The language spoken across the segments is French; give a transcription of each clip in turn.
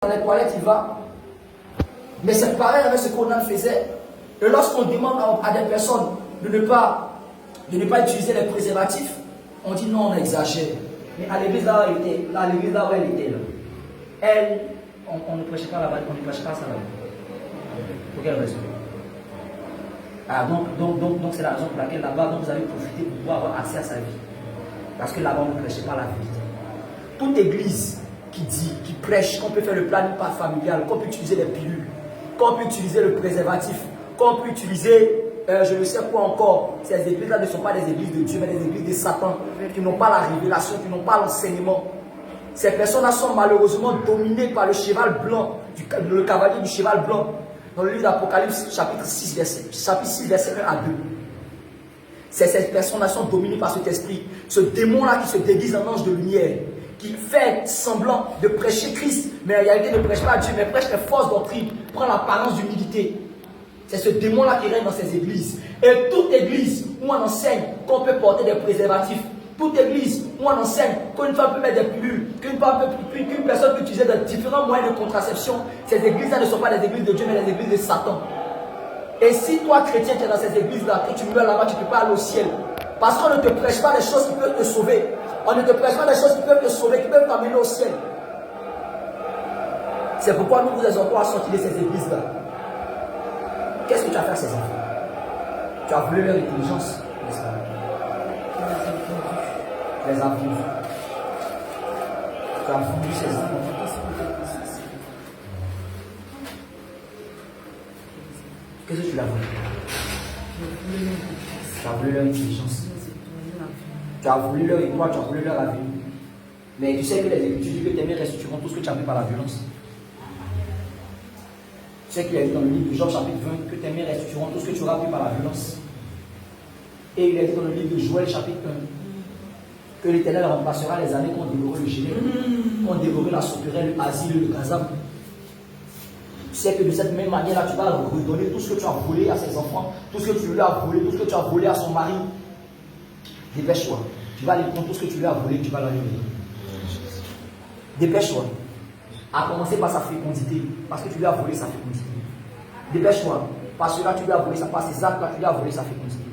dans les toilettes, il va. Mais c'est pareil avec ce qu'on faisait. Et lorsqu'on demande à des personnes de ne pas utiliser les préservatifs, on dit non, on exagère. Mais à l'église là où elle était, on ne prêchait pas là-bas, on ne prêchait pas ça là-bas. Pour quelle raison? Donc c'est la raison pour laquelle là-bas, vous avez profité pour pouvoir avoir accès à sa vie. Parce que là-bas, on ne prêchait pas la vérité. Toute église qui prêche qu'on peut faire le planning familial, qu'on peut utiliser les pilules, qu'on peut utiliser le préservatif, qu'on peut utiliser, je ne sais quoi encore. Ces églises-là ne sont pas des églises de Dieu, mais des églises de Satan, qui n'ont pas la révélation, qui n'ont pas l'enseignement. Ces personnes-là sont malheureusement dominées par le cheval blanc, le cavalier du cheval blanc. Dans le livre d'Apocalypse, chapitre 6, verset 1 à 2. Ces personnes-là sont dominées par cet esprit. Ce démon-là qui se déguise en ange de lumière, qui fait semblant de prêcher Christ, mais en réalité ne prêche pas Dieu, mais prêche les fausses doctrines, prend l'apparence d'humilité. C'est ce démon-là qui règne dans ces églises. Et toute église où on enseigne qu'on peut porter des préservatifs, toute église où on enseigne qu'une femme peut mettre des pilules, qu'une personne peut utiliser de différents moyens de contraception, ces églises-là ne sont pas des églises de Dieu, mais des églises de Satan. Et si toi, chrétien, tu es dans ces églises-là, que tu meurs là-bas, tu ne peux pas aller au ciel. Parce qu'on ne te prêche pas des choses qui peuvent te sauver. On ne te prêche pas des choses qui peuvent te sauver, qui peuvent t'amener au ciel. C'est pourquoi nous vous exhortons à sortir de ces églises-là. Qu'est-ce que tu as fait à ces enfants? Tu as voulu leur intelligence, n'est-ce pas? Les as vus. Tu as voulu ces enfants. Qu'est-ce que tu l'as voulu? Tu as voulu leur intelligence. Tu as voulu leur étoile, tu as voulu leur avenir. Mais tu sais que les Écritures disent que tes mains restitueront tout ce que tu as pris par la violence. Tu sais qu'il y a dit dans le livre de Job chapitre 20 que tes mains restitueront tout ce que tu auras pris par la violence. Et il est dit dans le livre de Joël chapitre 1 que l'Éternel remplacera les années qu'ont dévoré le gilet, qu'ont dévoré la sauterelle, le asile, le gazam. Tu sais que de cette même manière-là, tu vas redonner tout ce que tu as volé à ses enfants, tout ce que tu lui as volé, tout ce que tu as volé à son mari. Dépêche-toi. Tu vas aller prendre tout ce que tu lui as volé, tu vas lui donner. Dépêche-toi. À commencer par sa fécondité, parce que tu lui as volé sa fécondité. Dépêche-toi. Parce que là, tu lui as volé sa, par ses actes, là, tu lui as volé sa fécondité.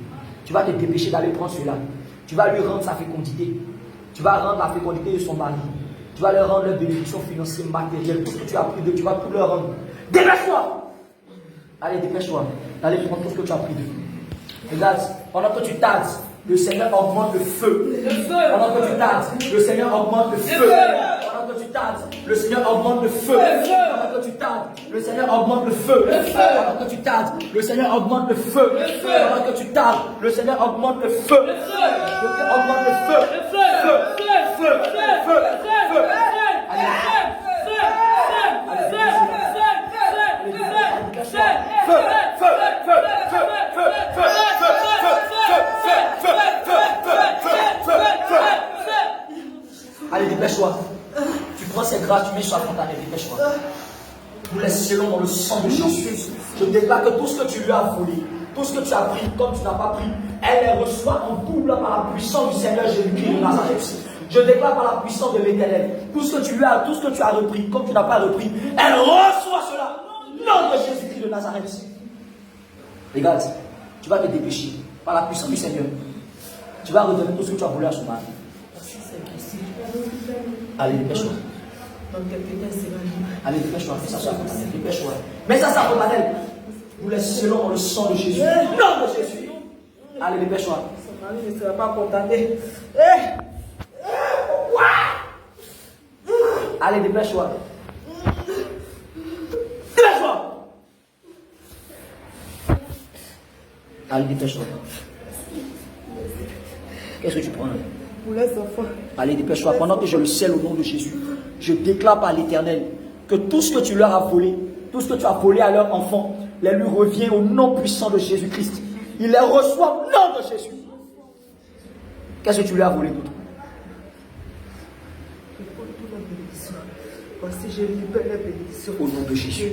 Tu vas te dépêcher d'aller prendre cela. Tu vas lui rendre sa fécondité. Tu vas rendre la fécondité de son mari. Tu vas leur rendre leur bénédiction financière, matérielle. Tout ce que tu as pris d'eux, tu vas tout leur rendre. Dépêche-toi. Allez, dépêche-toi. Allez prendre tout ce que tu as pris d'eux. Regarde, pendant que tu tardes, le Seigneur augmente le feu. Pendant que tu tardes, le Seigneur augmente le feu. Pendant que tu tardes, le Seigneur augmente le feu. Pendant que tu tardes, le Seigneur augmente le feu. Pendant que tu tardes, le Seigneur augmente le feu. Pendant que tu tardes, le Seigneur augmente le feu. Le Seigneur augmente le feu. Feu, feu, feu, feu, feu. Allez, dépêche-toi. Tu prends ces grâces, tu mets sur la fontaine, dépêche-toi. Nous les scellons dans le sang de Jésus. Je déclare que tout ce que tu lui as volé, tout ce que tu as pris comme tu n'as pas pris, elle les reçoit en double par la puissance du Seigneur Jésus-Christ de Nazareth. Je déclare par la puissance de l'Éternel, tout ce que tu as repris comme tu n'as pas repris, elle reçoit cela. Nom de Jésus-Christ de Nazareth. Regarde, tu vas te dépêcher par la puissance du Seigneur. Tu vas redonner tout ce que tu as volé à son mari. Allez, dépêche-toi. Allez, dépêche-toi. Fais ça sur la fontaine. Dépêche-toi. Mets ça sur la fontaine. Nous les scellons dans le sang de Jésus. Nom de Jésus. Allez, dépêche-toi. Son mari ne sera pas condamné. Allez, dépêche-toi. Dépêche-toi. Allez, dépêche-toi. Qu'est-ce que tu prends là? Pour les enfants. Allez, dépêche-toi. Pendant que je le scelle au nom de Jésus, je déclare par l'Éternel que tout ce que tu leur as volé, tout ce que tu as volé à leurs enfants, les lui revient au nom puissant de Jésus-Christ. Il les reçoit au nom de Jésus. Qu'est-ce que tu lui as volé d'autre? Voici, je libère les bénédictions. Au nom de Jésus.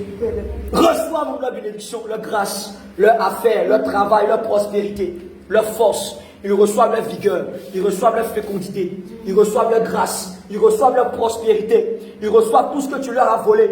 Reçois leur bénédiction, leur grâce, leur affaire, leur travail, leur prospérité, leur force. Ils reçoivent leur vigueur, ils reçoivent leur fécondité, ils reçoivent leur grâce, ils reçoivent leur prospérité, ils reçoivent tout ce que tu leur as volé.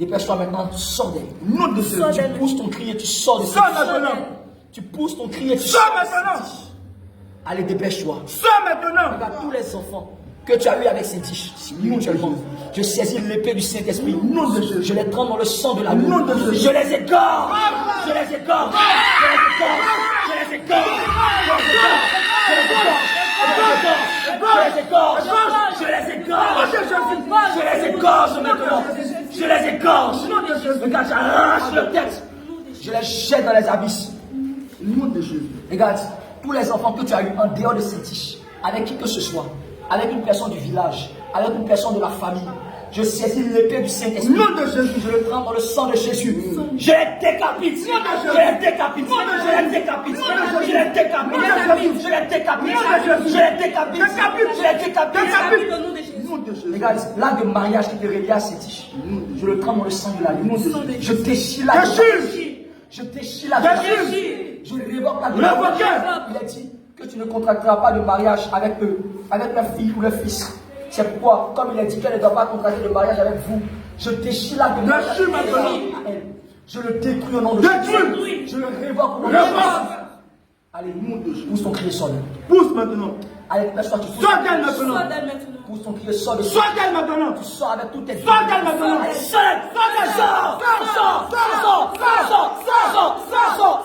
Dépêche-toi maintenant, sors d'elle. Nom de Jésus. Tu pousses ton cri et tu sors de Sors cette maintenant. Tu pousses ton cri et tu Sors sors. maintenant. Allez, dépêche-toi. Sors maintenant. Regarde tous les enfants que tu as eu avec ces tiges spirituellement. Je saisis l'épée du Saint-Esprit. Nom de Jésus. Je les trempe dans le sang de Nom l'amour. de Jésus. Je les égorge. Je les égorge. Je les égorge. Je les égorge. Je les égorge. Je les égorge. Je les égorge. Je les égorge maintenant. Je les égorge. Regarde, j'arrache leur tête. Je les jette dans les abysses. Nom de Jésus. Regarde, tous les enfants que tu as eu en dehors de ces tiges, avec qui que ce soit, avec une personne du village, avec une personne de la famille, je saisis l'épée du Saint-Esprit. Nom de Jésus. Je le prends dans le sang de Jésus. Je les décapite. Je les décapite. Je les décapite. Je les décapite. Je les décapite. Je les décapite. Je les décapite. Nom de Jésus. Regarde, l'acte de mariage qui te relie à ces tiges, je le prends dans le sang de la lune. Je déchire la Je déchire la Je révoque la Il a dit que tu ne contracteras pas de mariage avec eux, avec la fille ou le fils. C'est pourquoi, comme il a dit qu'elle ne doit pas contracter de mariage avec vous, je déchire la Je le détruis au nom de Jésus. Je le révoque au nom de Jésus. Allez, pousse ton cri et sors. Pousse maintenant. Allez, laisse-toi, tu pousses. Sors d'elle maintenant. Pousse ton cri et sors de Sors d'elle maintenant. Tu sors avec toutes tes vies. Sors d'elle maintenant. Allez, sors, sors, sors, sors, sors, sors, sors, sors, sors,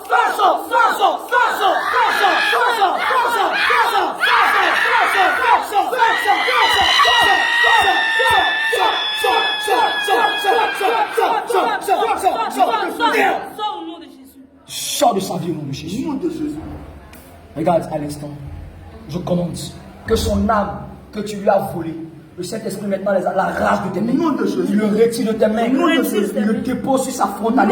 sors de sa vie au nom de Jésus. Regarde à l'instant, je commande que son âme que tu lui as volée, le Saint-Esprit maintenant l'arrache de tes mains. Il le retire de tes mains. Il le dépose sur sa frontale.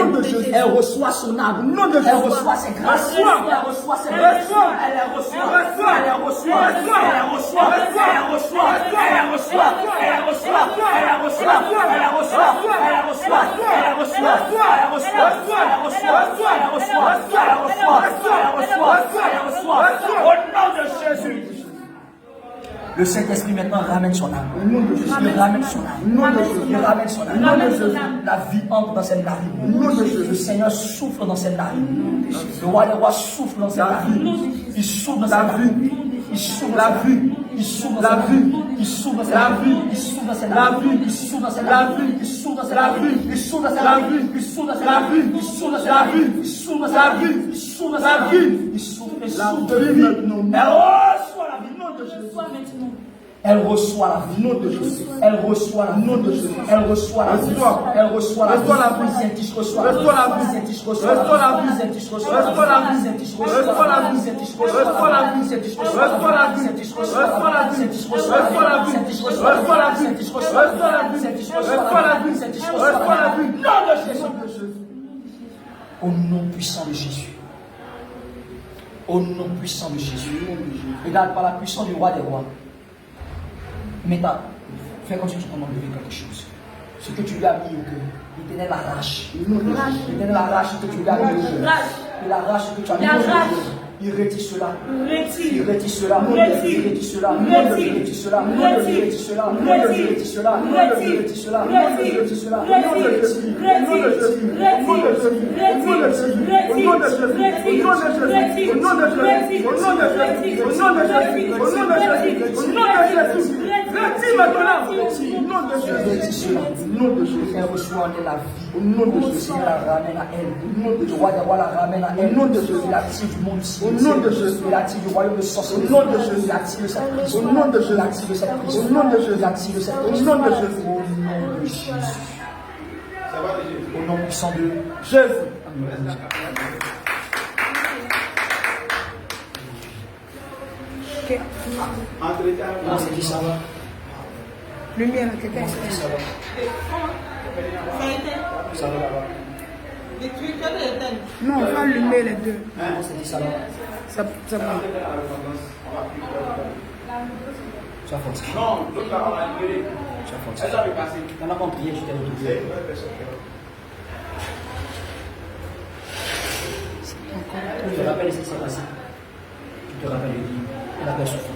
Elle reçoit son âme. Elle reçoit ses grâces. Elle reçoit ses grâces. Elle les reçoit. Elle les reçoit. Elle les reçoit. Elle les reçoit. Elle les reçoit. Elle les reçoit. Elle les reçoit. Elle les reçoit. Elle les reçoit. Elle les reçoit. Elle les reçoit. Elle les reçoit. Elle les reçoit. Elle les reçoit. Elle les reçoit. Elle les reçoit. Au nom de Jésus. Le Saint-Esprit maintenant ramène son âme. Il ramène son âme. Il ramène son âme. La vie entre dans cette narine. Le Seigneur souffle dans cette narine. Le roi des rois souffle dans cette narine. Il souffle dans cette narine. Il souffle la vie. Il souffle dans cette vie. Il souffle dans cette vie. Il souffle dans cette vie. Il souffle dans cette vie. Il souffle dans cette vie. Il souffle dans cette vie. Il souffle dans cette vie. Il souffle dans cette vie. Il souffle dans cette vie. Il souffle dans cette vie. Il souffle de vie. Elle reçoit la vie. Elle reçoit la vie. Elle reçoit la vie. Elle reçoit la vie. Elle reçoit la vie. Saint-Tiche reçoit la vie. Saint-Tiche reçoit la vie. Saint-Tiche reçoit la vie. Saint-Tiche reçoit la vie. Saint-Tiche reçoit la vie. Saint-Tiche reçoit la vie. Saint-Tiche reçoit la vie. Saint-Tiche reçoit la vie. Saint-Tiche reçoit la vie. Saint-Tiche reçoit la vie. Saint-Tiche reçoit la vie. Saint-Tiche reçoit la vie. Nom de Jésus. Au nom puissant de Jésus. Au nom puissant de Jésus. Regarde par la puissance du roi des rois. Maintenant, fais comme si tu commandes quelque chose. Ce que tu lui as mis au cœur, l'Éternel l'arrache. L'Éternel l'arrache ce que tu lui as mis au cœur. Il arrache ce que tu as mis au cœur. Il retire cela. Il retire cela. Il retire cela. Il retire cela. Il retire cela. Il retire cela. Il retire cela. Il retire cela. Elle reçoit la vie. Le Seigneur la ramène à elle. Le roi des rois la ramène à elle. Il attire du monde ici. Il attire du royaume de sorcellerie. Il attire de cette prison. Il attire de cette prison. Il attire de cette prison. Au nom de Jésus. Au nom puissant de Jésus. Non, c'est qui ça? Lumière, quelqu'un. Ça va. Ça va là-bas. Non, on va allumer les deux. Non, c'est qui ça va. Ça va. Tu as fatigué. Non, l'autre là, on a appelé. Tu as fatigué. On a pas prié, je t'ai retrouvé. Tu te rappelles ce qui s'est passé. Tu te rappelles, elle avait souffert.